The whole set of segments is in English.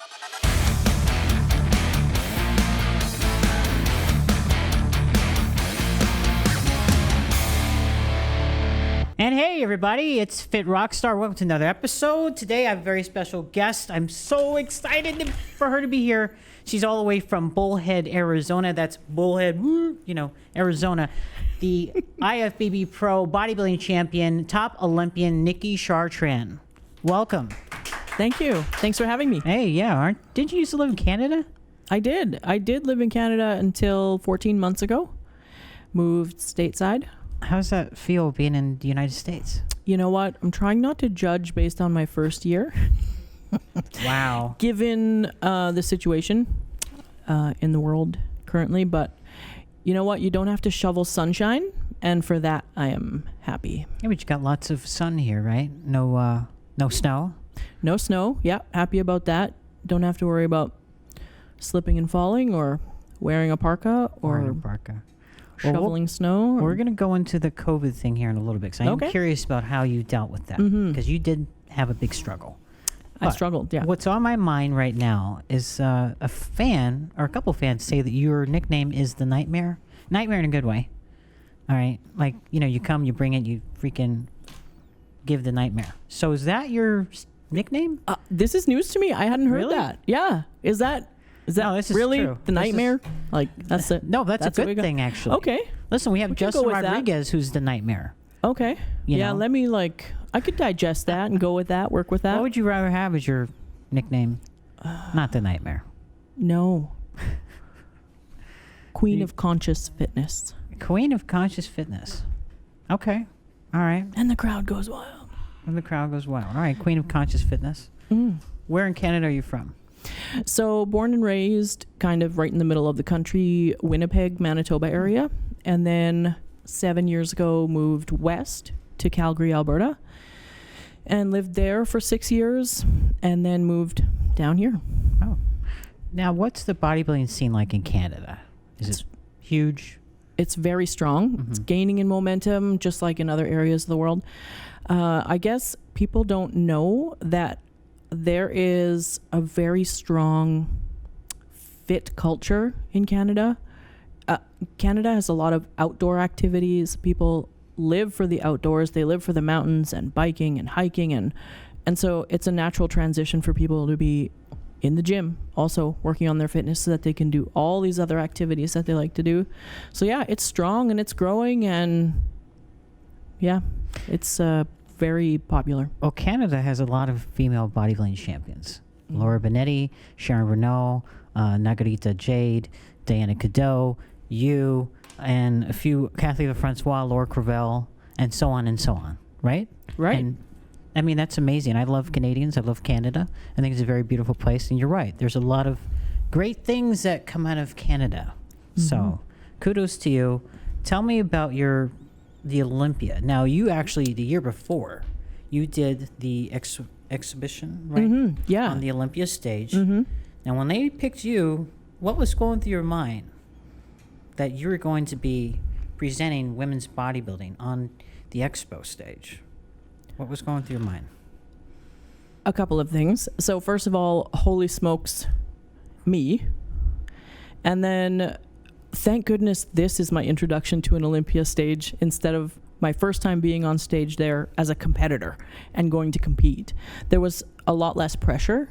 And hey, everybody, it's Fit Rockstar. Welcome to another episode. Today, I have a very special guest. I'm so excited for her to be here. She's all the way from Bullhead, Arizona. That's Bullhead, Arizona. The IFBB Pro bodybuilding champion, top Olympian, Nicki Chartrand. Welcome. Thank you. Thanks for having me. Hey, yeah. Didn't you used to live in Canada? I did. I did live in Canada until 14 months ago. Moved stateside. How does that feel being in the United States? You know what? I'm trying not to judge based on my first year. Wow. Given the situation in the world currently. But you know what? You don't have to shovel sunshine. And for that, I am happy. Yeah, but you got lots of sun here, right? No snow? No snow. Yeah, happy about that. Don't have to worry about slipping and falling or wearing a parka or shoveling snow. We're going to go into the COVID thing here in a little bit because I'm curious about how you dealt with that because you did have a big struggle. I struggled, yeah. What's on my mind right now is a fan or a couple fans say that your nickname is the Nightmare. Nightmare in a good way. All right. Like, you come, you bring it, you freaking give the nightmare. So is that your nickname? This is news to me. I hadn't heard that. Yeah. Is that no, this is really true. The Nightmare? That's it. No, that's a good thing, actually. Okay. Listen, we have Justin Rodriguez, who's the Nightmare. Okay. Let me I could digest that and go with that, work with that. What would you rather have as your nickname? Not the Nightmare. No. Queen of Conscious Fitness. Queen of Conscious Fitness. Okay. All right. And the crowd goes wild. And the crowd goes wild. All right. Queen of Conscious Fitness. Where in Canada are you from? So born and raised kind of right in the middle of the country, Winnipeg, Manitoba area. And then 7 years ago moved west to Calgary, Alberta. And lived there for 6 years and then moved down here. Oh. Now, what's the bodybuilding scene like in Canada? Is it huge? It's very strong. It's gaining in momentum, just like in other areas of the world. I guess people don't know that there is a very strong fit culture in Canada. Canada has a lot of outdoor activities. People live for the outdoors. They live for the mountains and biking and hiking. And so it's a natural transition for people to be in the gym, also working on their fitness so that they can do all these other activities that they like to do. So yeah, it's strong and it's growing and yeah, it's very popular. Well, Canada has a lot of female bodybuilding champions. Laura Benetti, Sharon Renault, Nagarita Jade, Diana Cadeau, you, and a few, Kathy LaFrancois, Laura Crevel, and so on, right? Right. And I mean, that's amazing. I love Canadians. I love Canada. I think it's a very beautiful place. And you're right. There's a lot of great things that come out of Canada. So kudos to you. Tell me about the Olympia. Now, you actually, the year before, you did the exhibition, right? Yeah. On the Olympia stage. Now, when they picked you, what was going through your mind that you were going to be presenting women's bodybuilding on the expo stage? What was going through your mind? A couple of things. So first of all, holy smokes, me. And then thank goodness this is my introduction to an Olympia stage instead of my first time being on stage there as a competitor and going to compete. There was a lot less pressure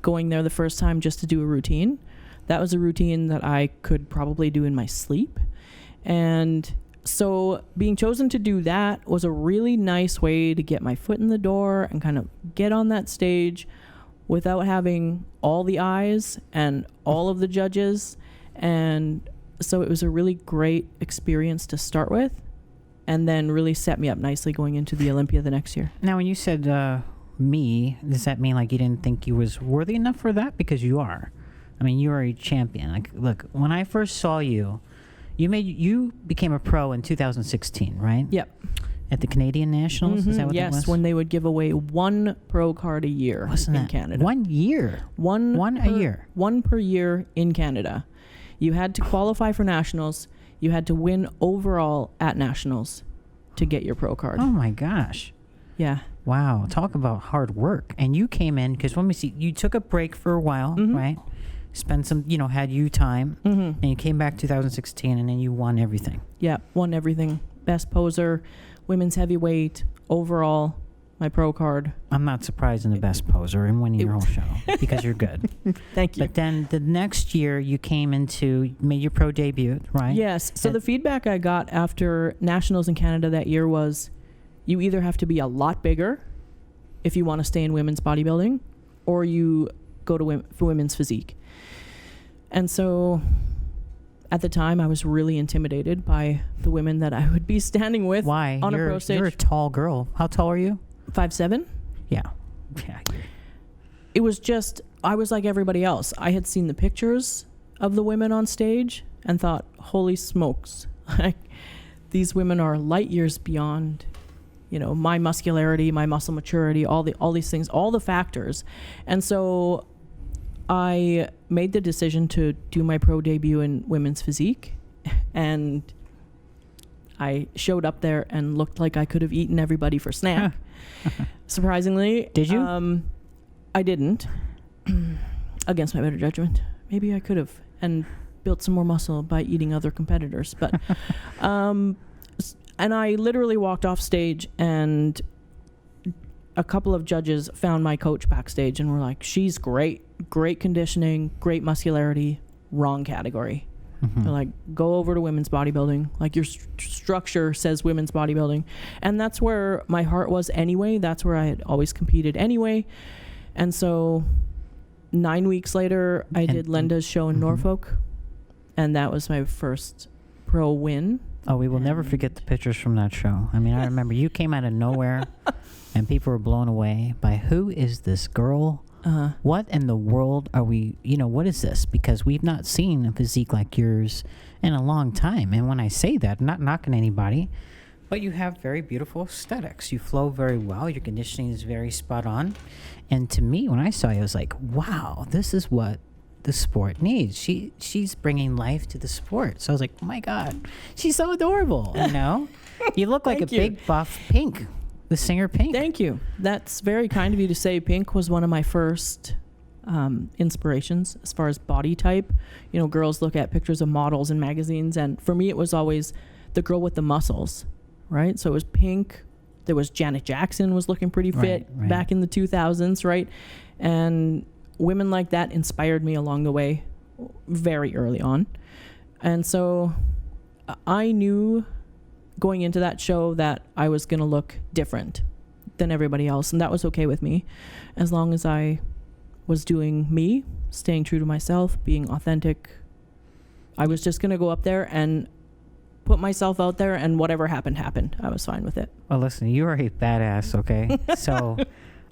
going there the first time just to do a routine. That was a routine that I could probably do in my sleep. And so being chosen to do that was a really nice way to get my foot in the door and kind of get on that stage without having all the eyes and all of the judges. And so it was a really great experience to start with and then really set me up nicely going into the Olympia the next year. Now, when you said me, does that mean like you didn't think you was worthy enough for that? Because you are. I mean, you are a champion. Like, look, when I first saw you, you became a pro in 2016, right? Yep. At the Canadian Nationals? Is that what that was? Yes, when they would give away one pro card a year in Canada. 1 year? One a year? One per year in Canada. You had to qualify for Nationals. You had to win overall at Nationals to get your pro card. Oh, my gosh. Yeah. Wow, talk about hard work. And you came in because let me see, you took a break for a while, right? Spent some, had you time, and you came back 2016, and then you won everything. Yeah, won everything. Best poser, women's heavyweight, overall, my pro card. I'm not surprised in the best poser and winning your whole show because you're good. Thank you. But then the next year you made your pro debut, right? Yes. So the feedback I got after Nationals in Canada that year was, you either have to be a lot bigger if you want to stay in women's bodybuilding, or you go to for women's physique. And so at the time, I was really intimidated by the women that I would be standing with. Why? On a pro stage. You're a tall girl. How tall are you? 5'7". Yeah. It was just, I was like everybody else. I had seen the pictures of the women on stage and thought, holy smokes, these women are light years beyond, my muscularity, my muscle maturity, all these things, all the factors. And so I made the decision to do my pro debut in women's physique, and I showed up there and looked like I could have eaten everybody for snack. Surprisingly. Did you? I didn't. Against my better judgment. Maybe I could have, and built some more muscle by eating other competitors. But, and I literally walked off stage, and a couple of judges found my coach backstage and were like, she's great conditioning, great muscularity, wrong category. They're like, go over to women's bodybuilding. Like, your structure says women's bodybuilding. And that's where my heart was anyway. That's where I had always competed anyway. And so 9 weeks later, I did Linda's show in Norfolk. And that was my first pro win. Oh, we will never forget the pictures from that show. I mean, I remember you came out of nowhere and people were blown away by, who is this girl? What in the world are we, what is this? Because we've not seen a physique like yours in a long time. And when I say that, I'm not knocking anybody, but you have very beautiful aesthetics. You flow very well. Your conditioning is very spot on. And to me, when I saw you, I was like, wow, this is what the sport needs. She's bringing life to the sport. So I was like, oh my God, she's so adorable. You look like a big buff Pink. The singer Pink. Thank you. That's very kind of you to say. Pink was one of my first inspirations as far as body type. Girls look at pictures of models in magazines, and for me it was always the girl with the muscles, right? So it was Pink. There was Janet Jackson was looking pretty fit back in the 2000s, right? And women like that inspired me along the way very early on. And so I knew going into that show that I was going to look different than everybody else. And that was okay with me, as long as I was doing me, staying true to myself, being authentic. I was just going to go up there and put myself out there, and whatever happened. I was fine with it. Well, listen, you are a badass, okay? So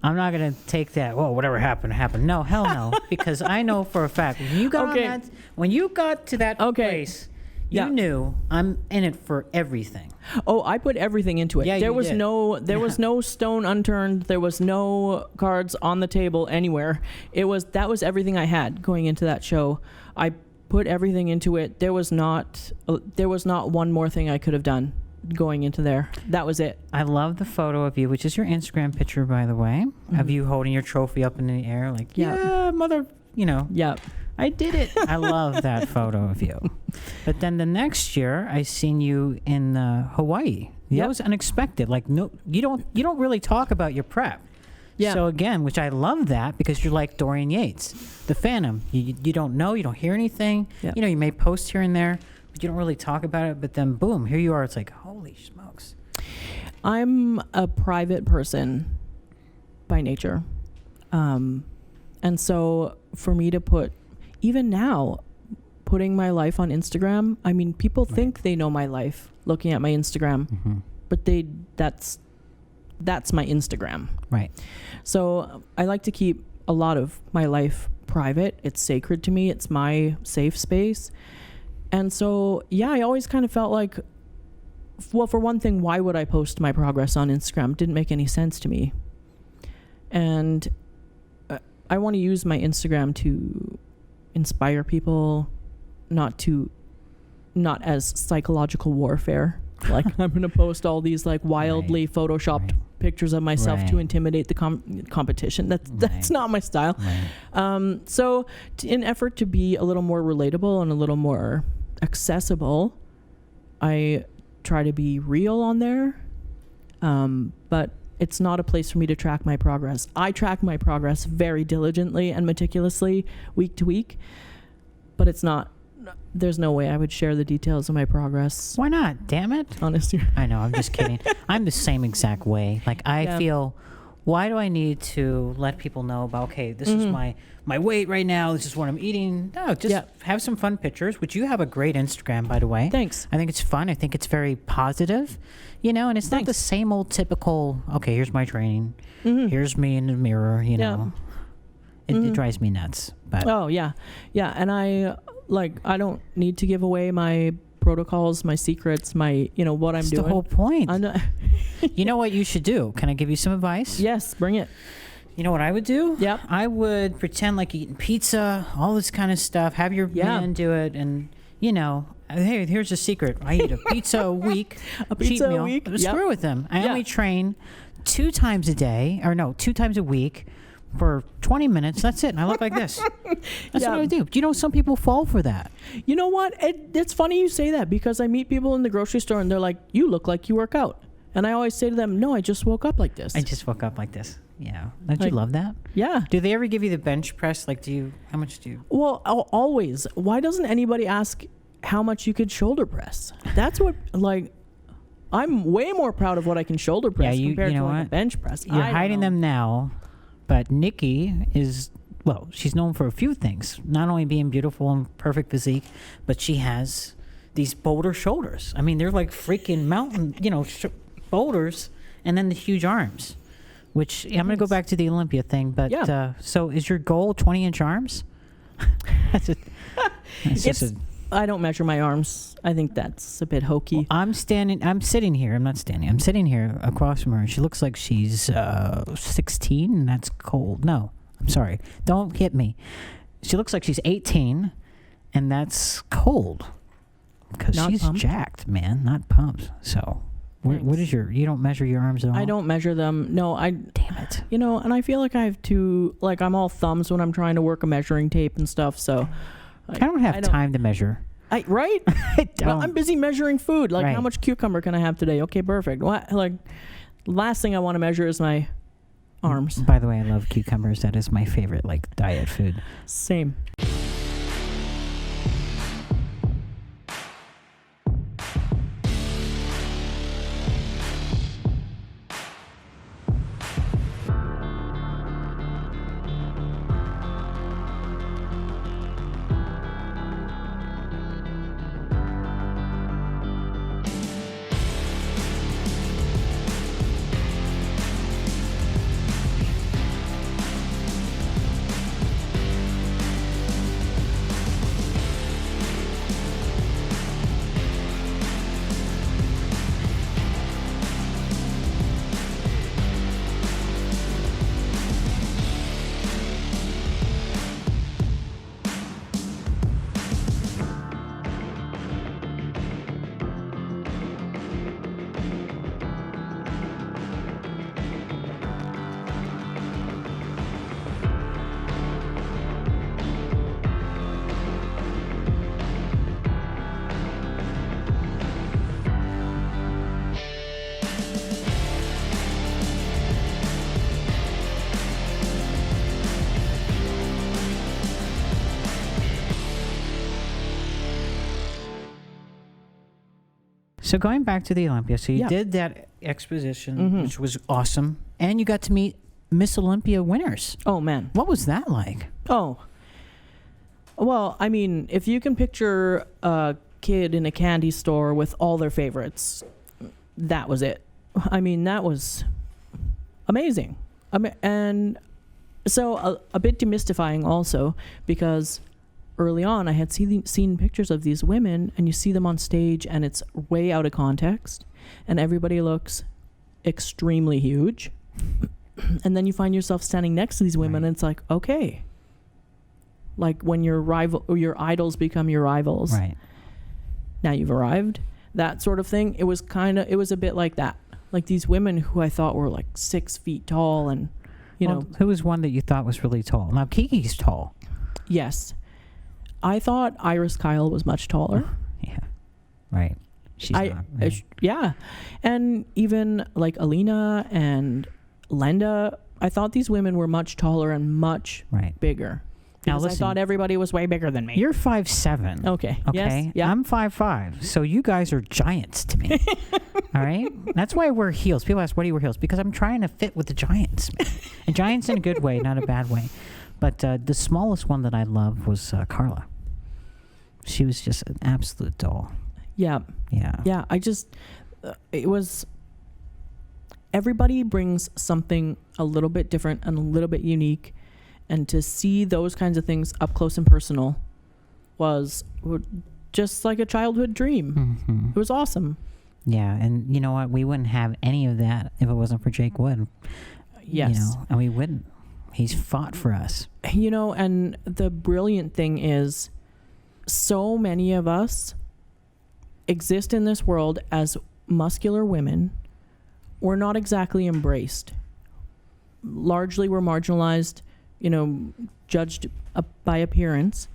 I'm not going to take that, whatever happened. No, hell no. Because I know for a fact, when you got to that place, you knew I'm in it for everything. Oh, I put everything into it. Yeah, there was no stone unturned. There was no cards on the table anywhere. That was everything I had going into that show. I put everything into it. There was not one more thing I could have done going into there. That was it. I love the photo of you, which is your Instagram picture, by the way, of you holding your trophy up in the air, like, yeah mother, Yeah. I did it. I love that photo of you. But then the next year, I seen you in Hawaii. That was unexpected. Like, no, you don't really talk about your prep. Yeah. So again, which I love that, because you're like Dorian Yates, the Phantom. You don't know, you don't hear anything. Yep. You may post here and there, but you don't really talk about it. But then boom, here you are. It's like, holy smokes. I'm a private person by nature. And so for me to even now, putting my life on Instagram, I mean, people think they know my life looking at my Instagram, but that's my Instagram. Right. So I like to keep a lot of my life private. It's sacred to me. It's my safe space. And so, I always kind of felt like, well, for one thing, why would I post my progress on Instagram? It didn't make any sense to me. And I want to use my Instagram to inspire people, not as psychological warfare. Like, I'm going to post all these like wildly photoshopped pictures of myself Right. to intimidate the competition. That's not my style. Right. So in effort to be a little more relatable and a little more accessible, I try to be real on there. But it's not a place for me to track my progress. I track my progress very diligently and meticulously week to week, but there's no way I would share the details of my progress. Why not? Damn it. Honestly. I know. I'm just kidding. I'm the same exact way. Like I feel, why do I need to let people know about, okay, this is my weight right now. This is what I'm eating. No, just have some fun pictures, which you have a great Instagram, by the way. Thanks. I think it's fun. I think it's very positive, and it's not the same old typical, okay, here's my training. Here's me in the mirror, know. It drives me nuts. But Oh, yeah. Yeah. And I don't need to give away my protocols, my secrets, my, what I'm that's doing. the whole point. I'm not You know what you should do? Can I give you some advice? Yes, bring it. You know what I would do? Yep. I would pretend like eating pizza, all this kind of stuff. Have your man do it, and hey, here's a secret. I eat a pizza a week, cheat pizza a meal. week? Screw with them. I Yeah. only train 2 times a week for 20 minutes. That's it. And I look like this. That's what I would do. Some people fall for that. You know what? It's funny you say that because I meet people in the grocery store and they're like, you look like you work out. And I always say to them, no, I just woke up like this. I just woke up like this. Yeah. Don't you love that? Yeah. Do they ever give you the bench press? Like, how much do you? Well, always. Why doesn't anybody ask how much you could shoulder press? That's what, I'm way more proud of what I can shoulder press compared to a bench press. You're hiding them now, but Nicki is, she's known for a few things. Not only being beautiful and perfect physique, but she has these boulder shoulders. I mean, they're like freaking mountain, boulders, and then the huge arms. Which I'm going to go back to the Olympia thing, but so is your goal 20-inch arms? I don't measure my arms. I think that's a bit hokey. Well, I'm sitting here. I'm not standing. I'm sitting here across from her. She looks like she's 16, and that's cold. No, I'm sorry. Don't hit me. She looks like she's 18, and that's cold. Because she's pumped. Jacked, man, not pumped. So... What is you don't measure your arms at all? I don't measure them. No, Damn it. And I feel like I have to, I'm all thumbs when I'm trying to work a measuring tape and stuff, so. I don't have time to measure. Right? I don't. Well, I'm busy measuring food. How much cucumber can I have today? Okay, perfect. Last thing I want to measure is my arms. By the way, I love cucumbers. That is my favorite, diet food. Same. So going back to the Olympia, so you did that exposition, which was awesome, and you got to meet Miss Olympia winners. Oh, man. What was that like? Oh. Well, I mean, if you can picture a kid in a candy store with all their favorites, that was it. I mean, that was amazing. And so a bit demystifying also, because early on I had seen pictures of these women, and you see them on stage and it's way out of context and everybody looks extremely huge. And then you find yourself standing next to these women, and it's like, okay, like when your idols become your rivals. Right. Now you've arrived, that sort of thing. It was a bit like that like these women who I thought were like 6 feet tall, and who was one that you thought was really tall? Now Kiki's tall. Yes, I thought Iris Kyle was much taller. Yeah, right. She's not. Right? Yeah, and even like Alina and Lenda, I thought these women were much taller and much bigger. Now listen, I thought everybody was way bigger than me. You're 5'7". Okay. Okay. Yes. Yeah. I'm 5'5". So you guys are giants to me. All right. That's why I wear heels. People ask, "Why do you wear heels?" Because I'm trying to fit with the giants, man. And giants in a good way, not a bad way. But the smallest one that I loved was Carla. She was just an absolute doll. Yeah. Yeah. Yeah. It was. Everybody brings something a little bit different and a little bit unique. And to see those kinds of things up close and personal was just like a childhood dream. Mm-hmm. It was awesome. Yeah, and you know what? We wouldn't have any of that if it wasn't for Jake Wood. Yes. And we wouldn't. He's fought for us. And the brilliant thing is so many of us exist in this world as muscular women. We're not exactly embraced. Largely, we're marginalized, judged by appearance.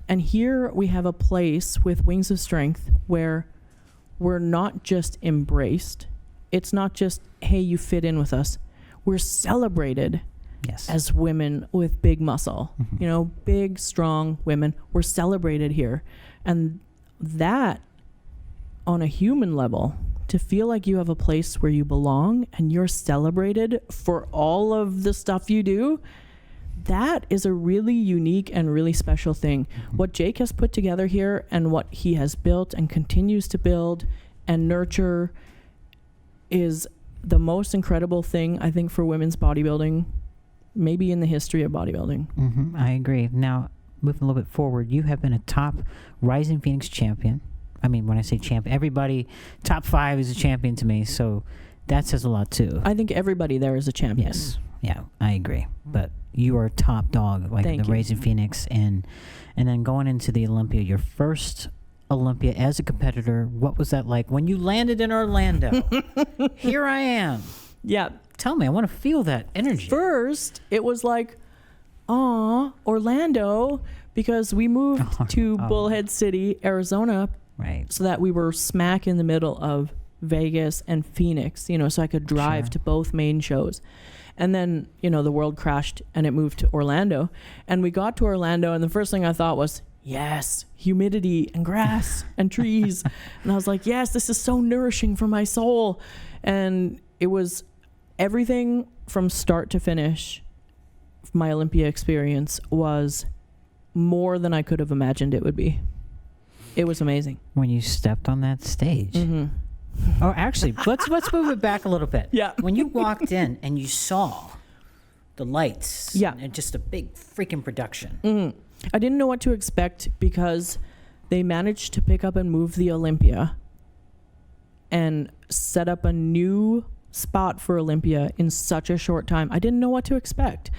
And here we have a place with Wings of Strength where we're not just embraced. It's not just, hey, you fit in with us. We're celebrated as women with big muscle. Mm-hmm. Big, strong women. We're celebrated here. And that, on a human level, to feel like you have a place where you belong and you're celebrated for all of the stuff you do, that is a really unique and really special thing. Mm-hmm. What Jake has put together here and what he has built and continues to build and nurture is the most incredible thing, I think, for women's bodybuilding, maybe in the history of bodybuilding. Mm-hmm. I agree. Now, moving a little bit forward, you have been a top Rising Phoenix champion. I mean, when I say champion, everybody, top 5 is a champion to me, so that says a lot, too. I think everybody there is a champion. Yes. Yeah, I agree. But you are top dog, like the Rising Phoenix. And then going into the Olympia, your first Olympia as a competitor, what was that like? When you landed in Orlando, here I am. Yeah. Tell me, I want to feel that energy. First, it was like, Orlando, because we moved to Bullhead City, Arizona, right? So that we were smack in the middle of Vegas and Phoenix, so I could drive to both main shows. And then, the world crashed and it moved to Orlando. And we got to Orlando and the first thing I thought was, yes, humidity and grass and trees. And I was like, yes, this is so nourishing for my soul. And it was everything from start to finish. My Olympia experience was more than I could have imagined it would be. It was amazing. When you stepped on that stage. Mm-hmm. Oh, actually, let's move it back a little bit. Yeah. When you walked in and you saw the lights. Yeah. And just a big freaking production. Mm-hmm. I didn't know what to expect because they managed to pick up and move the Olympia and set up a new spot for Olympia in such a short time. I didn't know what to expect.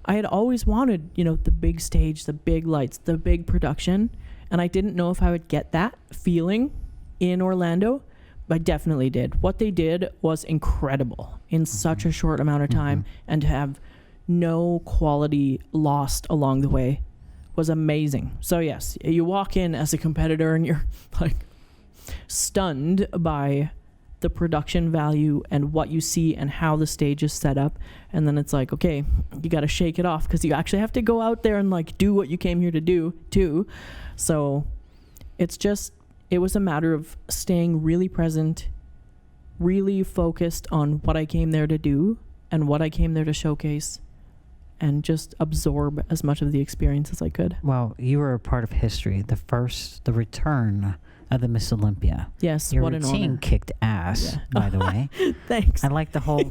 I had always wanted, the big stage, the big lights, the big production. And I didn't know if I would get that feeling in Orlando. I definitely did. What they did was incredible in such a short amount of time, and to have no quality lost along the way was amazing. So yes, you walk in as a competitor and you're like stunned by the production value and what you see and how the stage is set up. And then it's like, okay, you got to shake it off because you actually have to go out there and like do what you came here to do too. So it was a matter of staying really present, really focused on what I came there to do and what I came there to showcase, and just absorb as much of the experience as I could. Well, you were a part of history. The return of the Miss Olympia. Yes, your what an honor. routine kicked ass, by the way. Thanks. I like the whole,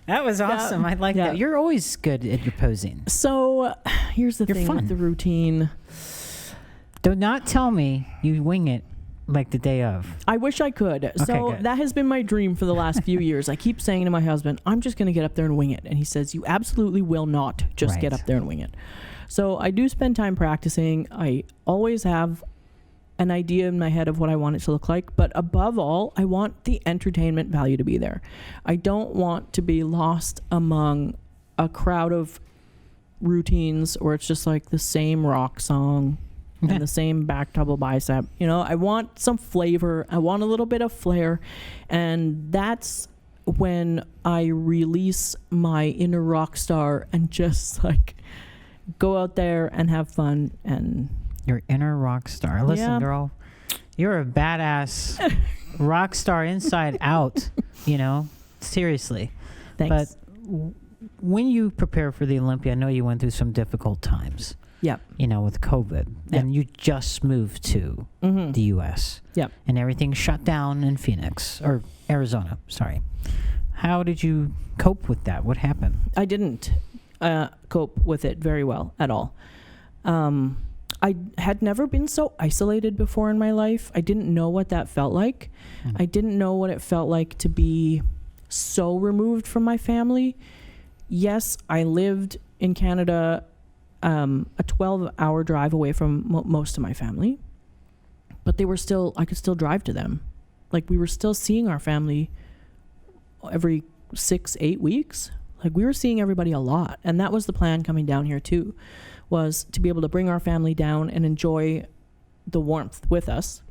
that was awesome. I like that. You're always good at your posing. So here's the thing with the routine. Do not tell me you wing it like the day of. I wish I could. Okay, so good. that has been my dream for the last few years. I keep saying to my husband, I'm just going to get up there and wing it. And he says, you absolutely will not just get up there and wing it. So I do spend time practicing. I always have an idea in my head of what I want it to look like. But above all, I want the entertainment value to be there. I don't want to be lost among a crowd of routines or it's just like the same rock song and the same back double bicep. You know, I want some flavor. I want a little bit of flair. And that's when I release my inner rock star and just like go out there and have fun. And your inner rock star. Listen, girl, you're a badass rock star inside out, you know, seriously. Thanks. But when you prepare for the Olympia, I know you went through some difficult times. Yep. You know, with COVID. Yep. And you just moved to the U.S. Yep. And everything shut down in Phoenix, or Arizona, sorry. How did you cope with that? What happened? I didn't cope with it very well at all. I had never been so isolated before in my life. I didn't know what that felt like. I didn't know what it felt like to be so removed from my family. Yes, I lived in Canada, a 12-hour drive away from most of my family, but they were still, I could still drive to them. Like, we were still seeing our family every 6-8 weeks. Like, we were seeing everybody a lot. And that was the plan coming down here too, was to be able to bring our family down and enjoy the warmth with us.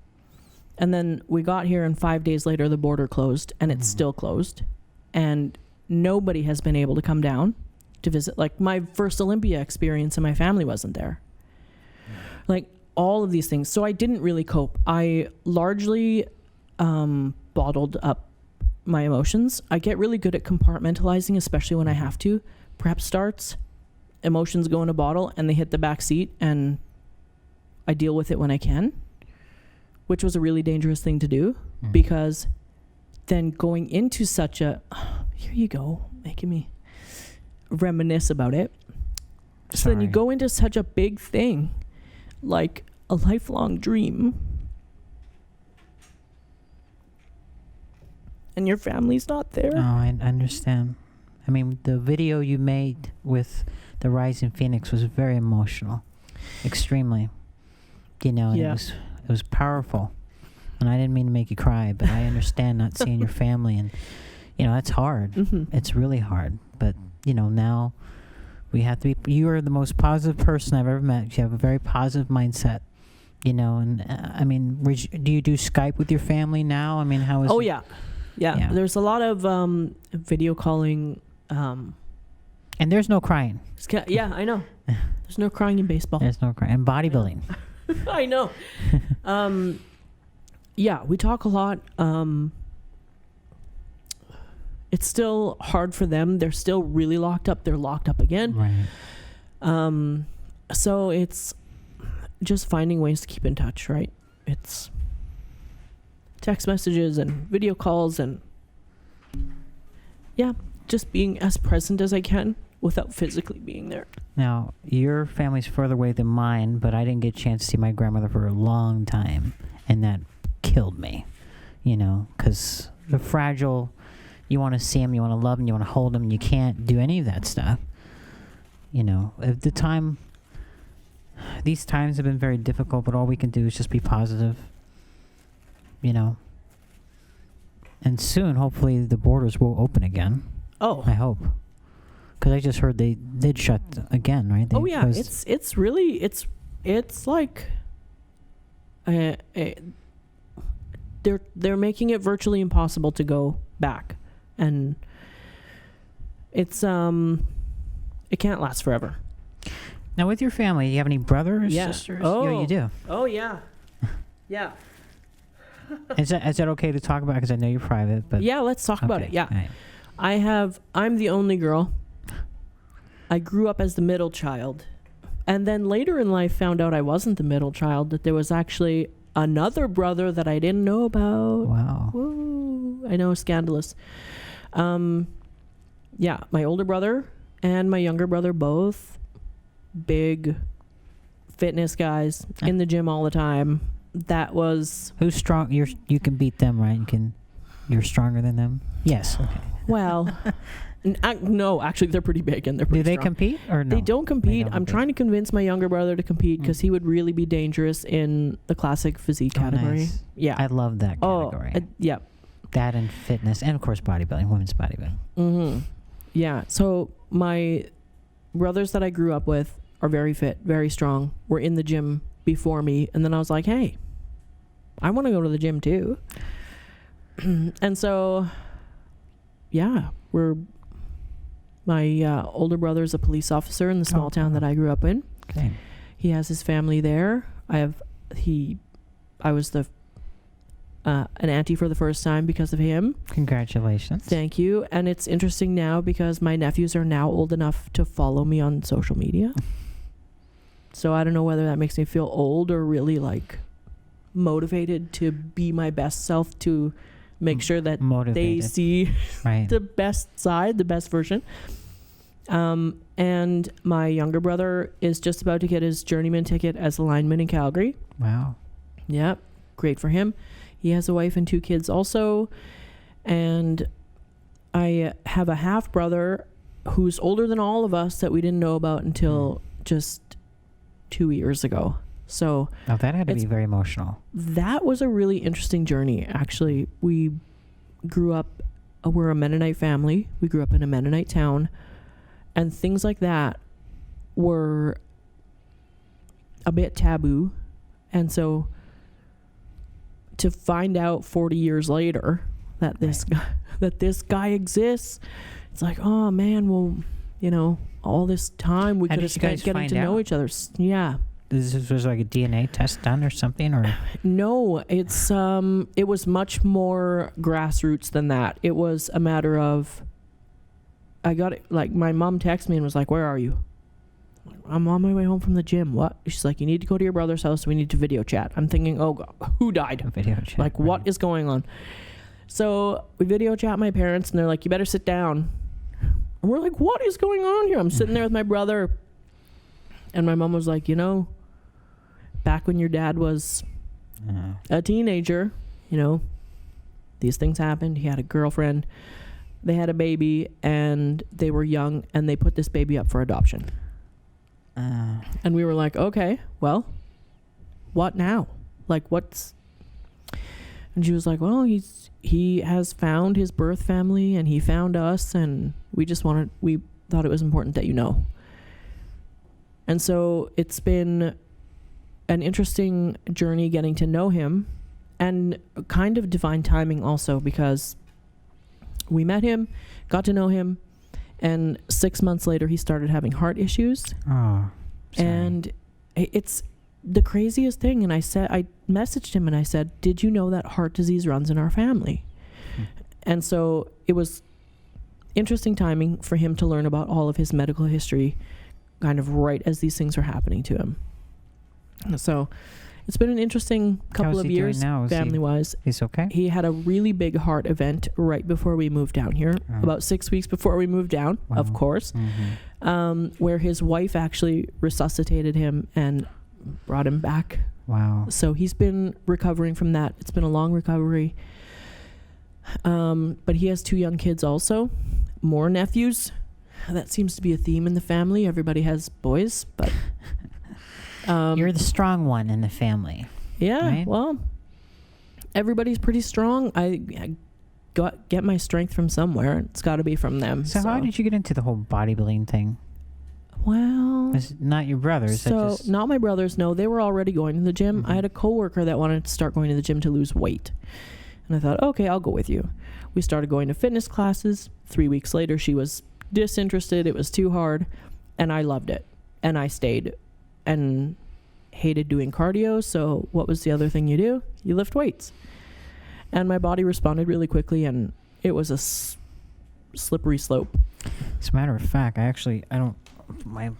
And then we got here and 5 days later, the border closed and it's still closed. And nobody has been able to come down to visit. Like, my first Olympia experience and my family wasn't there. Like, all of these things. So I didn't really cope. I largely bottled up my emotions. I get really good at compartmentalizing, especially when I have to. Prep starts, emotions go in a bottle and they hit the back seat, and I deal with it when I can, which was a really dangerous thing to do, because then going into such a, here you go, making me reminisce about it. So then you go into such a big thing, like a lifelong dream, and your family's not there. Oh, I understand. I mean, the video you made with the Rise in Phoenix was very emotional, extremely. You know, and it was powerful. And I didn't mean to make you cry, but I understand not seeing your family, and you know, that's hard. It's really hard. But you know, now we have to be. You are the most positive person I've ever met. You have a very positive mindset. You know, and I mean, do you do Skype with your family now? I mean, how is? Oh yeah. There's a lot of video calling. And there's no crying. Yeah, I know. There's no crying in baseball. There's no crying. And bodybuilding. I know. Yeah, we talk a lot. It's still hard for them. They're still really locked up. They're locked up again. Right. So it's just finding ways to keep in touch, right? It's text messages and video calls and just being as present as I can without physically being there. Now, your family's further away than mine, but I didn't get a chance to see my grandmother for a long time, and that killed me, you know, because they're fragile. You want to see them, you want to love them, you want to hold them, and you can't do any of that stuff. You know, at the time, these times have been very difficult, but all we can do is just be positive, you know. And soon, hopefully, the borders will open again. Oh, I hope. Because I just heard they did shut again, right? They it's really like they're making it virtually impossible to go back, and it's it can't last forever. Now, with your family, do you have any brothers, sisters? Oh, yeah, you do. Oh yeah, yeah. Is that okay to talk about? Because I know you're private, but yeah, let's talk about it. Yeah, right. I'm the only girl. I grew up as the middle child, and then later in life found out I wasn't the middle child, that there was actually another brother that I didn't know about. Wow. Woo. I know, scandalous. Yeah, my older brother and my younger brother, both big fitness guys in the gym all the time. That was... Who's strong? You can beat them, right? You can... You're stronger than them? Yes. Okay. Well, no, actually, they're pretty big and they're pretty Do they strong. compete or no? They don't compete. They don't I'm compete. trying to convince my younger brother to compete because he would really be dangerous in the classic physique category. Nice. Yeah. I love that category. Yeah. That and fitness, and of course bodybuilding, women's bodybuilding. Mm-hmm. Yeah. So my brothers that I grew up with are very fit, very strong, were in the gym before me. And then I was like, hey, I want to go to the gym too. And so, yeah, my older brother's a police officer in the small town that I grew up in. Okay. He has his family there. I was an auntie for the first time because of him. Congratulations. Thank you. And it's interesting now because my nephews are now old enough to follow me on social media. So I don't know whether that makes me feel old or really like motivated to be my best self, to make sure that they see the best side, the best version. And my younger brother is just about to get his journeyman ticket as a lineman in Calgary. Wow. Yep. Great for him. He has a wife and 2 kids also. And I have a half brother who's older than all of us that we didn't know about until just 2 years ago. So that had to be very emotional. That was a really interesting journey. Actually, we grew up, we're a Mennonite family. We grew up in a Mennonite town, and things like that were a bit taboo. And so to find out 40 years later that this guy exists, it's like, oh man, well, all this time we could have spent getting to know each other. Yeah. This was like a DNA test done or something, or no? It's it was much more grassroots than that. It was a matter of, I got it. Like my mom texted me and was like, "Where are you?" I'm on my way home from the gym. What? She's like, "You need to go to your brother's house. We need to video chat." I'm thinking, "Oh God, who died?" Video chat. Like, what is going on? So we video chat my parents, and they're like, "You better sit down." And we're like, "What is going on here?" I'm sitting there with my brother, and my mom was like, back when your dad was a teenager, these things happened. He had a girlfriend, they had a baby, and they were young, and they put this baby up for adoption. And we were like, okay, well, what now? Like, what's... And she was like, well, he has found his birth family, and he found us, and we thought it was important that you know. And so it's been an interesting journey getting to know him, and kind of divine timing also, because we met him, got to know him, and 6 months later he started having heart issues. Oh, sorry. And it's the craziest thing. And I messaged him and I said, did you know that heart disease runs in our family? And so it was interesting timing for him to learn about all of his medical history kind of right as these things were happening to him. So it's been an interesting couple of years family-wise. He's okay? He had a really big heart event right before we moved down here, about 6 weeks before we moved down, of course, where his wife actually resuscitated him and brought him back. Wow. So he's been recovering from that. It's been a long recovery. But he has 2 young kids also, more nephews. That seems to be a theme in the family. Everybody has boys, but... You're the strong one in the family. Yeah, right? Well, everybody's pretty strong. I get my strength from somewhere. It's got to be from them. So how did you get into the whole bodybuilding thing? Well... It's not your brothers. So, not my brothers, no. They were already going to the gym. I had a coworker that wanted to start going to the gym to lose weight. And I thought, okay, I'll go with you. We started going to fitness classes. 3 weeks later, she was disinterested. It was too hard. And I loved it. And I stayed. And hated doing cardio, so what was the other thing you do? You lift weights. And my body responded really quickly, and it was a slippery slope. As a matter of fact, my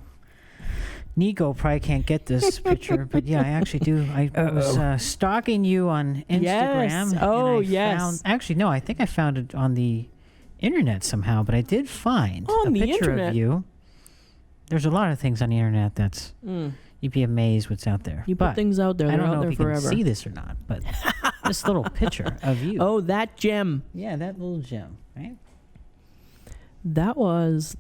Nico probably can't get this picture, but yeah, I actually do. I was stalking you on Instagram. Yes. Oh, yes. I think I found it on the internet somehow, but I did find a picture of you. There's a lot of things on the internet that's you'd be amazed what's out there. You put things out there, they're out there forever. I don't know if you can see this or not, but this little picture of you. Oh, that gem. Yeah, that little gem, right? That was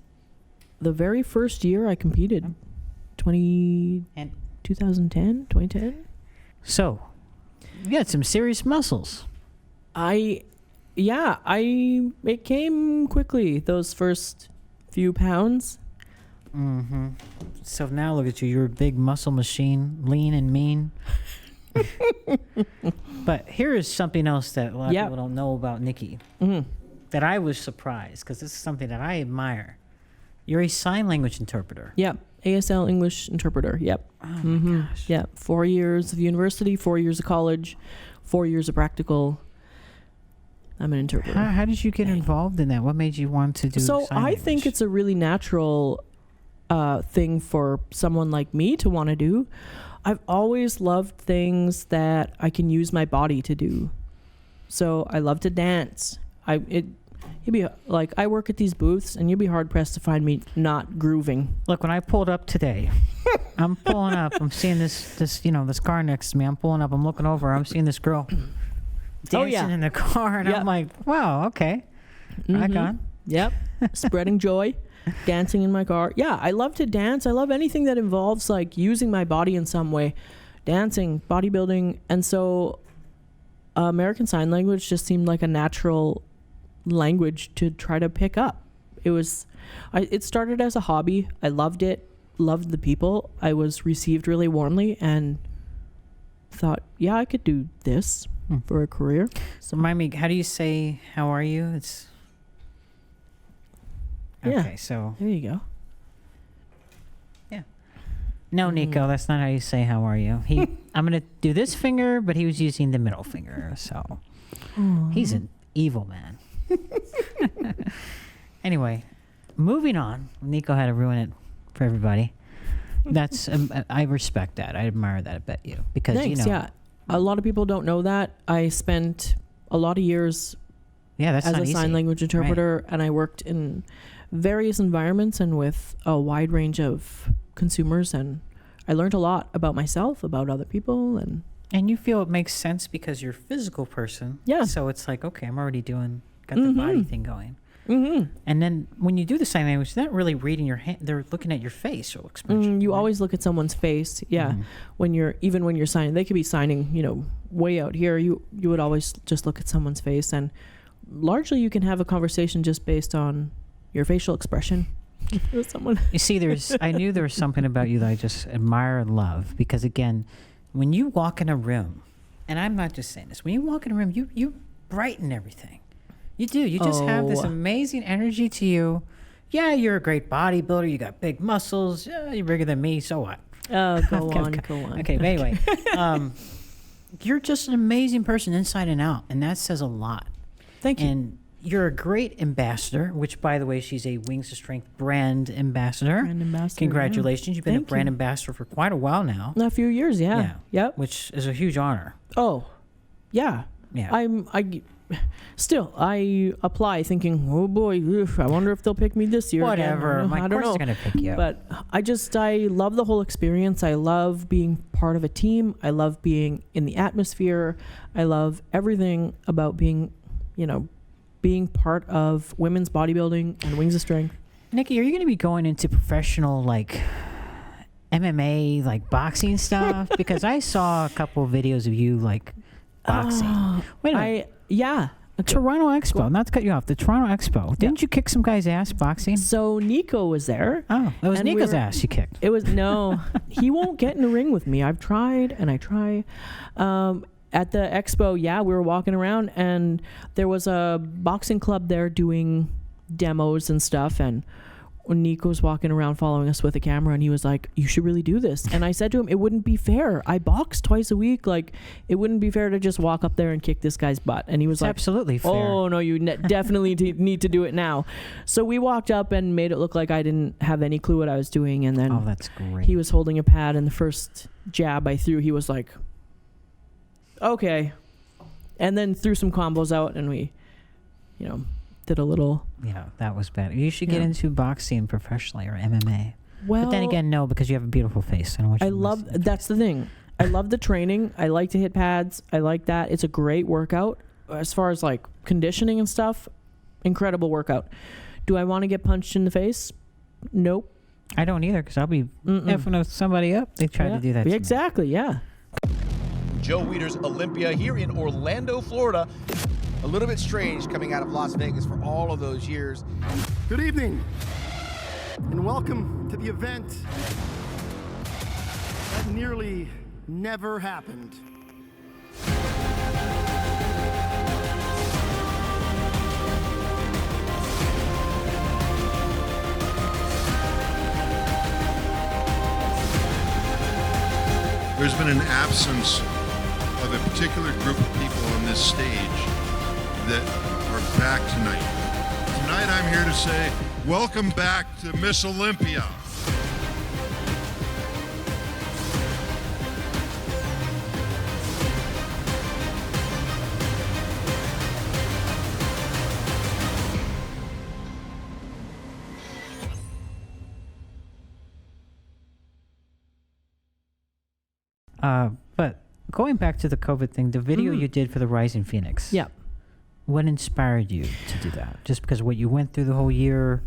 the very first year I competed. 2010, 2010. So, you got some serious muscles. It came quickly, those first few pounds. Mm-hmm. So now look at you. You're a big muscle machine, lean and mean. But here is something else that a lot of people don't know about Nicki. Mm-hmm. That I was surprised, because this is something that I admire. You're a sign language interpreter. Yep. ASL English interpreter. Yep. Oh my gosh. Yeah. 4 years of university, 4 years of college, 4 years of practical. I'm an interpreter. How did you get involved in that? What made you want to do So sign I language? think it's a really natural thing for someone like me to want to do. I've always loved things that I can use my body to do. So I love to dance. You'd be like, I work at these booths, and you'd be hard pressed to find me not grooving. Look, when I pulled up today, I'm pulling up. I'm seeing this car next to me. I'm pulling up. I'm looking over. I'm seeing this girl dancing in the car, and I'm like, wow, okay, right on. Yep, spreading joy, dancing in my car. Yeah, I love to dance. I love anything that involves like using my body in some way, dancing, bodybuilding, and so American Sign Language just seemed like a natural language to try to pick up. It started as a hobby. I loved it, loved the people. I was received really warmly and thought, yeah, I could do this for a career. So remind me, how do you say how are you? It's okay, so there you go. Yeah. No, Nico, that's not how you say how are you. I'm gonna do this finger, but he was using the middle finger, so he's an evil man. Anyway, moving on. Nico had to ruin it for everybody. That's I respect that. I admire that. I bet you, because Thanks, yeah. A lot of people don't know that. I spent a lot of years that's as not a easy. sign language interpreter, and I worked in various environments and with a wide range of consumers, and I learned a lot about myself, about other people, and you feel it makes sense because you're a physical person. Yeah. So it's like, okay, I'm already got the body thing going. Mm-hmm. And then when you do the sign language, they're not really reading your hand. They're looking at your facial expression. You right? always look at someone's face. Yeah. When you're signing, they could be signing, way out here. You would always just look at someone's face, and largely you can have a conversation just based on your facial expression with someone. You see, I knew there was something about you that I just admire and love, because again, when you walk in a room, and I'm not just saying this, when you walk in a room, you brighten everything. You do. You just have this amazing energy to you. Yeah, you're a great bodybuilder. You got big muscles. Yeah, you're bigger than me. So what? Go on. Okay, but anyway, you're just an amazing person inside and out, and that says a lot. Thank you. And you're a great ambassador, which, by the way, she's a Wings to Strength brand ambassador. Congratulations. Yeah. You've been a brand ambassador for quite a while now. A few years, yeah. Yep. Which is a huge honor. Oh, yeah. Yeah. I apply thinking, oh boy, I wonder if they'll pick me this year. Whatever. Again. I don't know. Going to pick you. But I love the whole experience. I love being part of a team. I love being in the atmosphere. I love everything about being part of women's bodybuilding and Wings of Strength. Nicki, are you going to be going into professional, MMA, boxing stuff? Because I saw a couple of videos of you, boxing. Wait a minute. The Toronto Expo, not to cut you off, the Toronto Expo. Didn't you kick some guy's ass boxing? So Nico was there. Oh, it was Nico's ass you kicked. It was, no, he won't get in the ring with me. I've tried and I try. At the expo, we were walking around and there was a boxing club there doing demos and stuff, and Nico was walking around following us with a camera, and he was like, you should really do this. And I said to him, it wouldn't be fair. I box twice a week. It wouldn't be fair to just walk up there and kick this guy's butt. And he was like, absolutely fair. Oh, no, you definitely need to do it now. So we walked up and made it look like I didn't have any clue what I was doing. And then that's great. He was holding a pad, and the first jab I threw, he was like, okay. And then threw some combos out, and we, did a little. Yeah, that was bad. You should get into boxing professionally or MMA. Well, but then again, no, because you have a beautiful face. That's the thing. I love the training. I like to hit pads. I like that. It's a great workout. As far as like conditioning and stuff, incredible workout. Do I want to get punched in the face? Nope. I don't either, because I'll be effing with somebody up. They try to do that to me. Exactly, yeah. Joe Weider's Olympia here in Orlando, Florida. A little bit strange coming out of Las Vegas for all of those years. Good evening, and welcome to the event that nearly never happened. There's been an absence of a particular group of people on this stage that are back tonight. Tonight I'm here to say, welcome back to Miss Olympia. But going back to the COVID thing, the video you did for the Rising Phoenix. Yeah. What inspired you to do that? Just because of what you went through the whole year?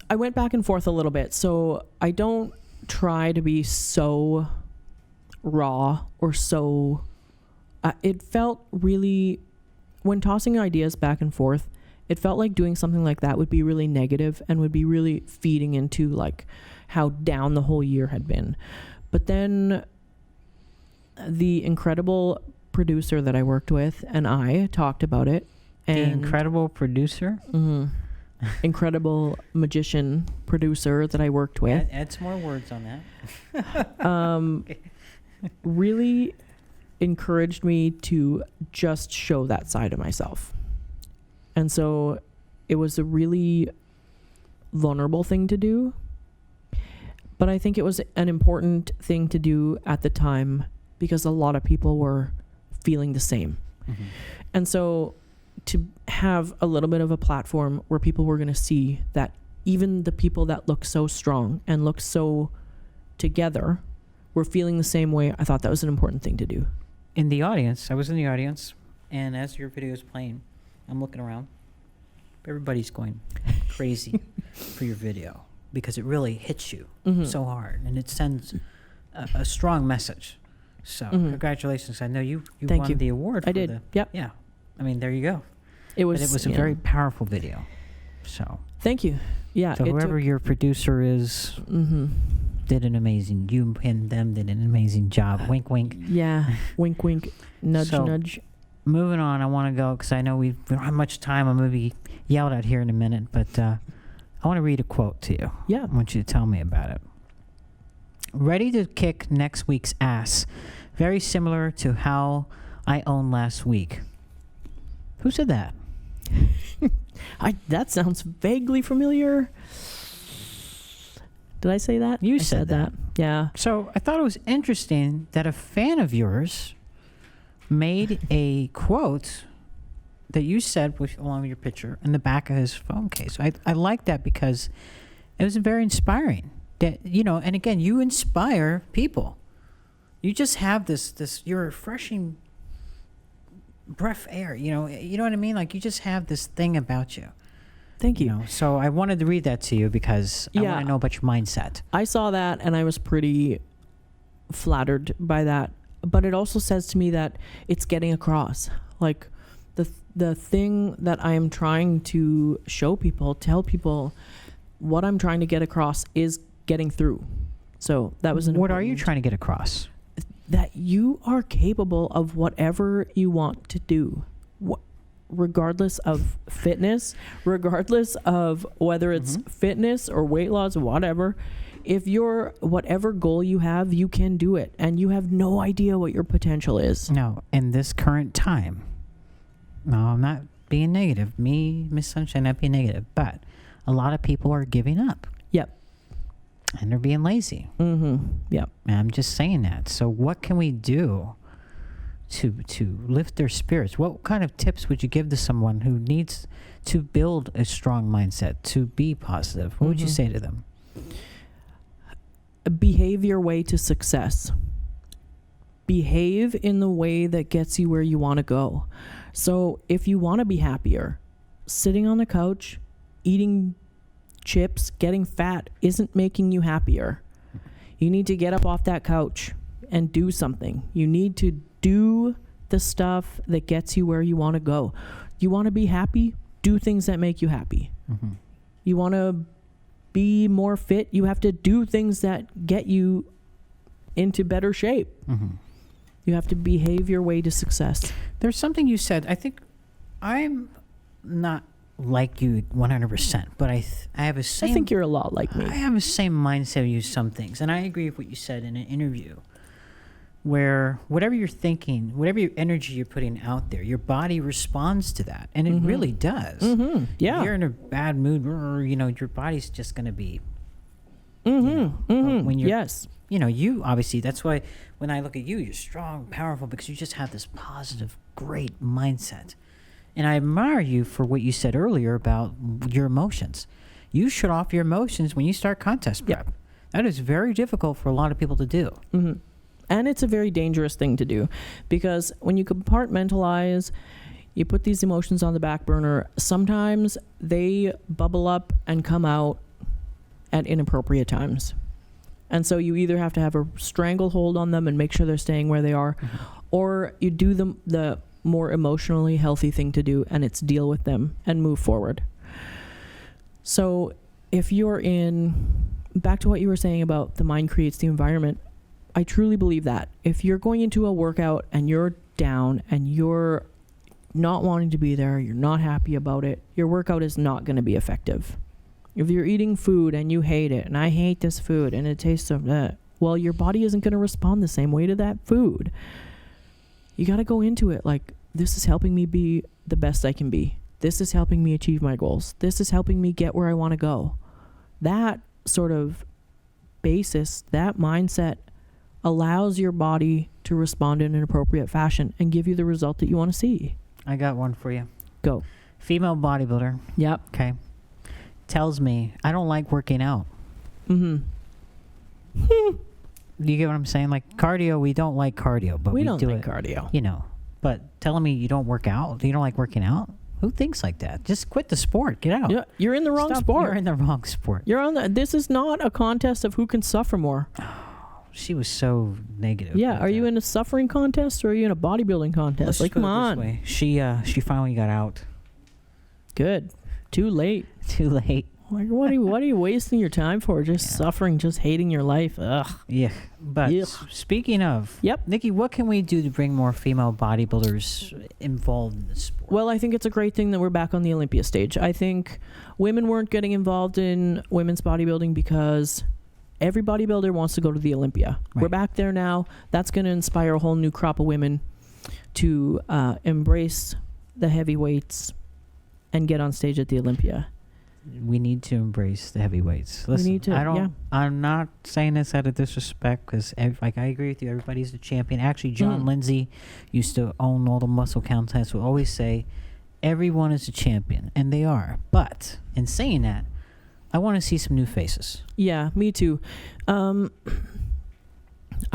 I went back and forth a little bit. So I don't try to be so raw or so... it felt really... When tossing ideas back and forth, it felt like doing something like that would be really negative and would be really feeding into like how down the whole year had been. But then the incredible producer that I worked with and I talked about it. And The incredible producer? Incredible magician producer that I worked with. Add some more words on that. Really encouraged me to just show that side of myself. And so it was a really vulnerable thing to do. But I think it was an important thing to do at the time because a lot of people were feeling the same. Mm-hmm. And so to have a little bit of a platform where people were going to see that even the people that look so strong and look so together were feeling the same way, I thought that was an important thing to do. In the audience, I was in the audience, and as your video is playing, I'm looking around. Everybody's going crazy for your video because it really hits you so hard, and it sends a strong message. So congratulations. I know you won the award. I did. Yep. Yeah. I mean, there you go. It was a very powerful video. So thank you. Yeah. So whoever your producer is did an amazing. You and them did an amazing job. Wink, wink. Yeah. Wink, wink. Nudge, nudge. Moving on, I want to go because I know we don't have much time. I'm going to be yelled at here in a minute, but I want to read a quote to you. Yeah. I want you to tell me about it. Ready to kick next week's ass. Very similar to how I owned last week. Who said that? That sounds vaguely familiar. Did I say that? You I said that. Yeah. So I thought it was interesting that a fan of yours made a quote that you said along with your picture in the back of his phone case. I like that because it was very inspiring. That, you know, and again, you inspire people. You just have this you're refreshing breath air, you know what I mean? Like you just have this thing about you. Thank you. Know? So I wanted to read that to you because I want to know about your mindset. I saw that and I was pretty flattered by that. But it also says to me that it's getting across. Like the thing that I am trying to show people, tell people what I'm trying to get across is getting through. So that was what are you trying to get across? That you are capable of whatever you want to do, regardless of fitness, regardless of whether it's fitness or weight loss or whatever. If you're whatever goal you have, you can do it, and you have no idea what your potential is. No, in this current time. No, I'm not being negative. Me, Miss Sunshine, not being negative, but a lot of people are giving up. Yep. And they're being lazy. Yep. And I'm just saying that. So what can we do to lift their spirits? What kind of tips would you give to someone who needs to build a strong mindset, to be positive? What would you say to them? Behave your way to success. behave in the way that gets you where you want to go. So if you want to be happier, sitting on the couch, eating chips, getting fat isn't making you happier. You need to get up off that couch and do something. You need to do the stuff that gets you where you want to go. You want to be happy? Do things that make you happy. Mm-hmm. You want to be more fit? You have to do things that get you into better shape. Mm-hmm. You have to behave your way to success. There's something you said. I think I'm not like you 100%, but I have a same. I think you're a lot like me. I have the same mindset with some things, and I agree with what you said in an interview, where whatever you're thinking, whatever your energy you're putting out there, your body responds to that, and it really does. Mm-hmm. Yeah. If you're in a bad mood, your body's just going to be. Mm-hmm. When you're, yes. You obviously, that's why when I look at you, you're strong, powerful, because you just have this positive, great mindset. And I admire you for what you said earlier about your emotions. You shut off your emotions when you start contest prep. Yeah. That is very difficult for a lot of people to do. Mm-hmm. And it's a very dangerous thing to do, because when you compartmentalize, you put these emotions on the back burner, sometimes they bubble up and come out at inappropriate times. And so you either have to have a stranglehold on them and make sure they're staying where they are, or you do the more emotionally healthy thing to do, and it's deal with them and move forward. So if you're back to what you were saying about the mind creates the environment, I truly believe that. If you're going into a workout and you're down and you're not wanting to be there, you're not happy about it, your workout is not going to be effective. If you're eating food and you hate it, and I hate this food and it tastes of that, well, your body isn't going to respond the same way to that food. You got to go into it like, this is helping me be the best I can be. This is helping me achieve my goals. This is helping me get where I want to go. That sort of basis, that mindset allows your body to respond in an appropriate fashion and give you the result that you want to see. I got one for you. Go. Female bodybuilder. Yep. Okay. Tells me, I don't like working out. Mm-hmm. Do you get what I'm saying? Like cardio, we don't like cardio, but we don't do like it. cardio. But telling me you don't work out, you don't like working out? Who thinks like that? Just quit the sport. Get out. Yeah, you're in the wrong Stop. sport. You're in the wrong sport. This is not a contest of who can suffer more. She was so negative. Yeah, are you in a suffering contest or are you in a bodybuilding contest? Let's Come put it on. this way. She finally got out. Good. Too late. Too late. Like, what are you wasting your time for? Just suffering, just hating your life. Ugh. Yeah. But speaking of, Nikki, what can we do to bring more female bodybuilders involved in the sport? Well, I think it's a great thing that we're back on the Olympia stage. I think women weren't getting involved in women's bodybuilding because every bodybuilder wants to go to the Olympia. Right. We're back there now. That's going to inspire a whole new crop of women to embrace the heavyweights and get on stage at the Olympia. We need to embrace the heavyweights. Listen, we need to, I'm not saying this out of disrespect because, I agree with you. Everybody's the champion. Actually, John Lindsay used to own all the muscle contests. Would always say, everyone is a champion, and they are. But in saying that, I want to see some new faces. Yeah, me too. I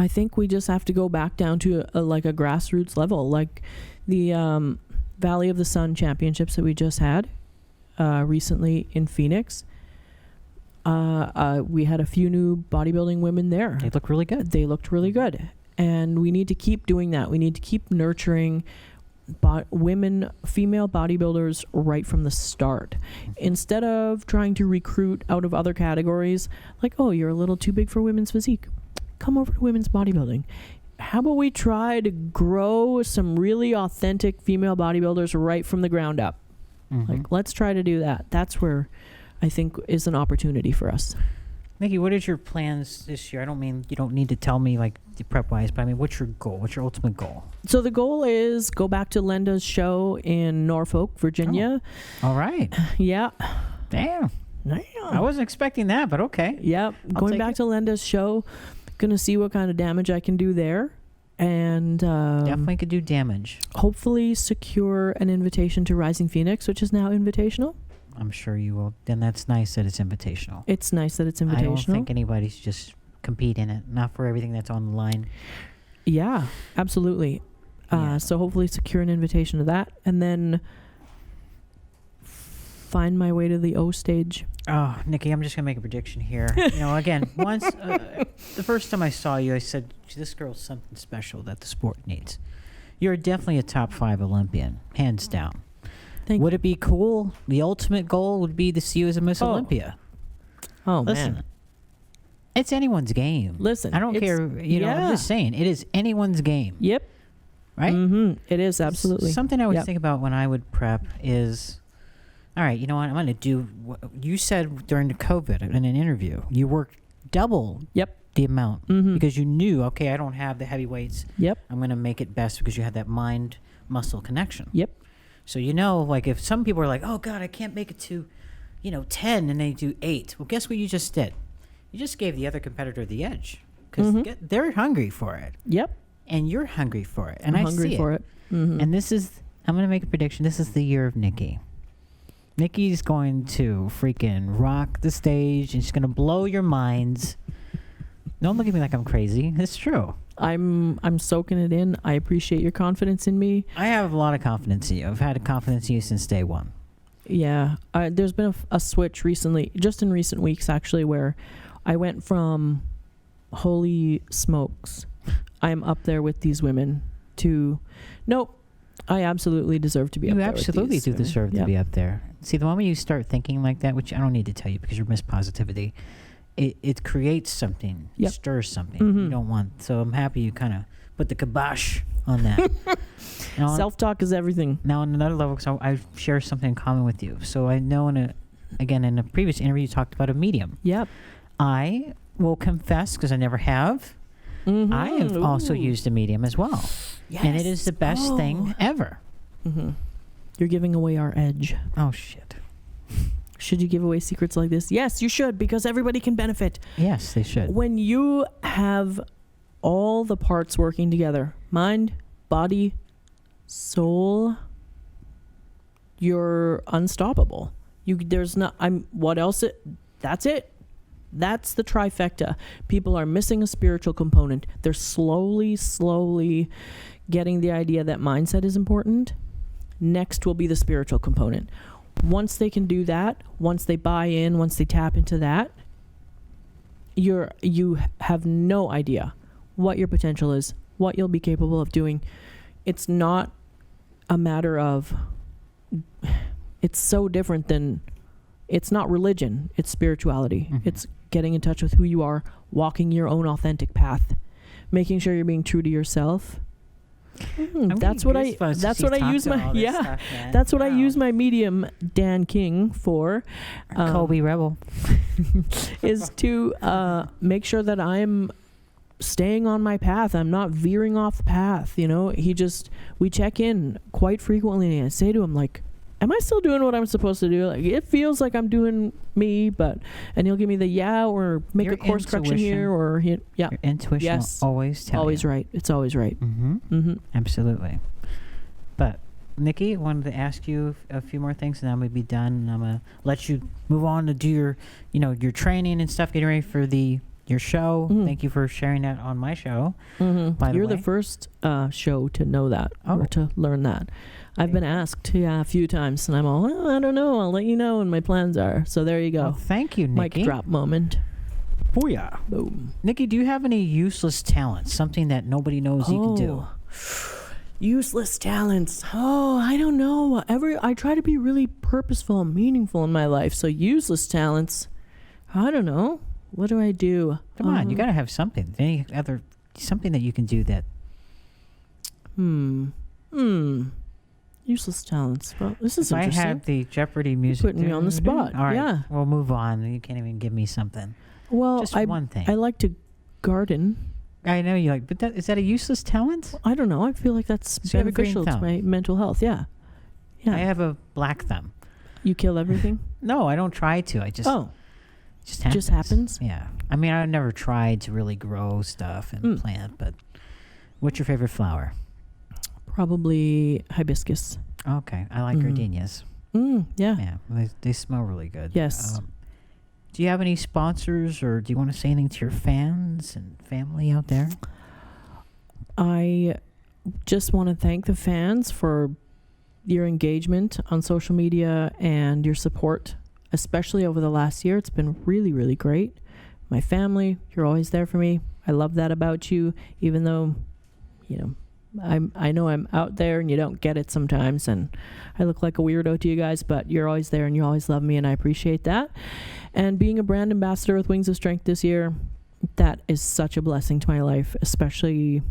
think we just have to go back down to a grassroots level, like the Valley of the Sun championships that we just had. Recently in Phoenix. We had a few new bodybuilding women there. They look really good. They looked really good. And we need to keep doing that. We need to keep nurturing female bodybuilders right from the start. Instead of trying to recruit out of other categories, like, oh, you're a little too big for women's physique. Come over to women's bodybuilding. How about we try to grow some really authentic female bodybuilders right from the ground up? Like, let's try to do that. That's where I think is an opportunity for us. Nikki, what is your plans this year? I don't mean you don't need to tell me like the prep wise, but I mean, what's your goal? What's your ultimate goal? So the goal is go back to Linda's show in Norfolk, Virginia. Oh. All right. Yeah. Damn. I wasn't expecting that, but okay. Yep. Going back to Linda's show, gonna see what kind of damage I can do there. And definitely could do damage. Hopefully secure an invitation to Rising Phoenix, which is now invitational. I'm sure you will. Then that's nice that it's invitational. It's nice that it's invitational. I don't think anybody's just compete in it. Not for everything that's on the line. Yeah, absolutely. So hopefully secure an invitation to that, and then find my way to the O stage. Oh, Nicki, I'm just going to make a prediction here. Again, once, the first time I saw you, I said, this girl's something special that the sport needs. You're definitely a top 5 Olympian, hands down. Would it be cool? The ultimate goal would be to see you as a Miss Olympia. Oh, Listen, man. It's anyone's game. Listen, I don't care. I'm just saying, it is anyone's game. Yep. Right? Mm-hmm. It is, absolutely. Something I always think about when I would prep is, all right, you know what? I'm going to do what you said during the COVID in an interview. You worked double the amount because you knew, okay, I don't have the heavy weights. Yep. I'm going to make it best because you had that mind-muscle connection. Yep. So, like if some people are like, oh, God, I can't make it to, 10 and they do 8. Well, guess what you just did? You just gave the other competitor the edge because they're hungry for it. Yep. And you're hungry for it. And I'm I hungry see for it. Mm-hmm. And I'm going to make a prediction. This is the year of Nicki. Nicki's going to freaking rock the stage and she's going to blow your minds. Don't look at me like I'm crazy. It's true. I'm soaking it in. I appreciate your confidence in me. I have a lot of confidence in you. I've had a confidence in you since day one. Yeah. There's been a switch recently, just in recent weeks actually, where I went from holy smokes, I'm up there with these women, to nope, I absolutely deserve to be up there. You absolutely do deserve to Yep. be up there. See, the moment you start thinking like that, which I don't need to tell you because you're Miss Positivity, it creates something, Yep. stirs something you don't want. So I'm happy you kind of put the kibosh on that. Self-talk is everything. Now, on another level, because I share something in common with you. So I know in a previous interview, you talked about a medium. Yep. I will confess, because I never have, I have also used a medium as well. Yes. And it is the best thing ever. Mm-hmm. You're giving away our edge. Oh, shit. Should you give away secrets like this? Yes, you should, because everybody can benefit. Yes, they should. When you have all the parts working together, mind, body, soul, you're unstoppable. What else? That's it. That's the trifecta. People are missing a spiritual component. They're slowly getting the idea that mindset is important. Next will be the spiritual component. Once they can do that, once they buy in, once they tap into that, you have no idea what your potential is, what you'll be capable of doing. It's not a matter of, it's so different than, it's not religion, it's spirituality. Mm-hmm. It's getting in touch with who you are, walking your own authentic path, making sure you're being true to yourself. That's what I use my medium Dan King for. Kobe Rebel is to make sure that I'm staying on my path. I'm not veering off the path. We check in quite frequently, and I say to him, like, am I still doing what I'm supposed to do? Like, it feels like I'm doing me, and he'll give me the or make your a course correction here, or your intuition will always tell always you. right. It's always right. Absolutely. But Nicki, I wanted to ask you a few more things, and then we'll be done. And I'm gonna let you move on to do your training and stuff, getting ready for your show. Thank you for sharing that on my show. You're the first show to know that or to learn that. I've been asked a few times, and I'm all, I don't know. I'll let you know when my plans are. So there you go. Well, thank you, Nicki. Mic drop moment. Booyah. Boom. Nicki, do you have any useless talents? Something that nobody knows you can do? Useless talents. Oh, I don't know. I try to be really purposeful and meaningful in my life. So useless talents. I don't know. What do I do? Come on, you gotta have something. Something that you can do that. Useless talents. Well, this is if interesting. I have the Jeopardy music. You're putting me on the spot. All right, yeah. We'll move on. You can't even give me something. Well, just one thing. I like to garden. I know you like, but is that a useless talent? I don't know. I feel like that's So you have a green beneficial to thumb. my mental health. Yeah. I have a black thumb. You kill everything? No, I don't try to. I just just happens. Yeah. I mean, I've never tried to really grow stuff and plant, but what's your favorite flower? Probably hibiscus. Okay. I like gardenias. Yeah. Yeah. They smell really good. Yes. Do you have any sponsors, or do you want to say anything to your fans and family out there? I just want to thank the fans for your engagement on social media and your support, especially over the last year. It's been really, really great. My family, you're always there for me. I love that about you, even though, I know I'm out there and you don't get it sometimes, and I look like a weirdo to you guys, but you're always there and you always love me, and I appreciate that. And being a brand ambassador with Wings of Strength this year, that is such a blessing to my life, especially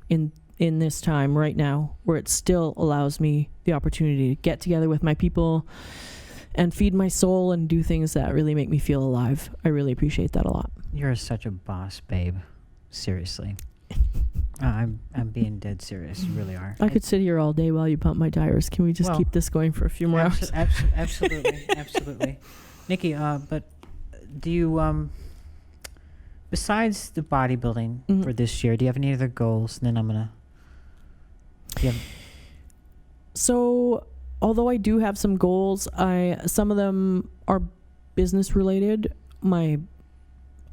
in this time right now where it still allows me the opportunity to get together with my people and feed my soul and do things that really make me feel alive. I really appreciate that a lot. You're such a boss, babe. Seriously. I'm being dead serious. You really are. I could sit here all day while you pump my tires. Can we just keep this going for a few more hours? Absolutely. Absolutely. Nicki, but do you, besides the bodybuilding for this year, do you have any other goals? And then So, although I do have some goals, some of them are business related. My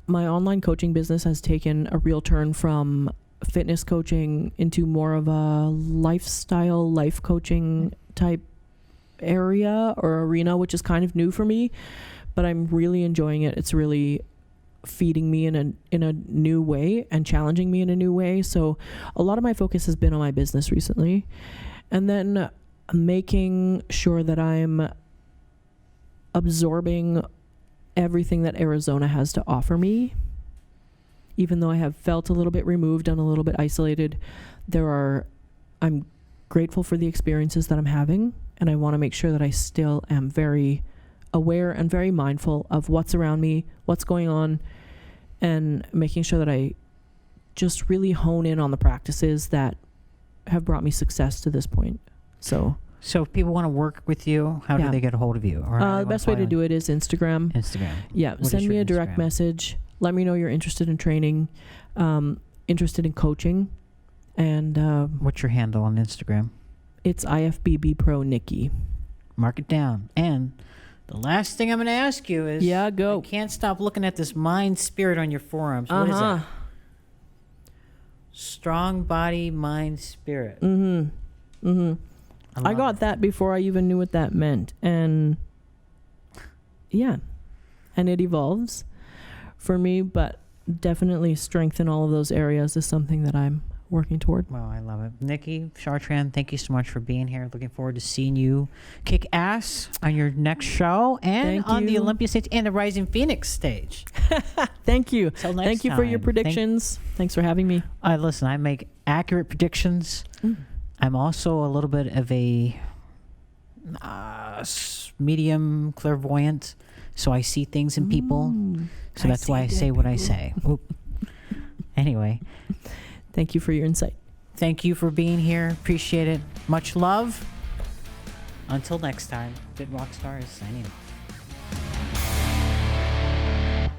online coaching business has taken a real turn from fitness coaching into more of a lifestyle, life coaching type area or arena, which is kind of new for me, but I'm really enjoying it. It's really feeding me in a new way and challenging me in a new way. So a lot of my focus has been on my business recently, and then making sure that I'm absorbing everything that Arizona has to offer me. Even though I have felt a little bit removed and a little bit isolated, I'm grateful for the experiences that I'm having, and I want to make sure that I still am very aware and very mindful of what's around me, what's going on, and making sure that I just really hone in on the practices that have brought me success to this point. So if people want to work with you, how do they get a hold of you? Or the best way to do it is Instagram. Yeah, send me a direct message. Let me know you're interested in training, interested in coaching, and what's your handle on Instagram? It's IFBB Pro Nicki. Mark it down. And the last thing I'm going to ask you is, go. I can't stop looking at this mind spirit on your forearms. What is that? Strong body, mind, spirit. I got that before I even knew what that meant, and it evolves for me, but definitely strength in all of those areas is something that I'm working toward. Well, I love it. Nicki Chartrand, thank you so much for being here. Looking forward to seeing you kick ass on your next show and on the Olympia stage and the Rising Phoenix stage. Thank you. Till next Thank you for your predictions. Thanks for having me. Listen, I make accurate predictions. I'm also a little bit of a medium clairvoyant, so I see things in people. So that's why I say what I say. Anyway. Thank you for your insight. Thank you for being here. Appreciate it. Much love. Until next time, Fit Rockstar is signing off.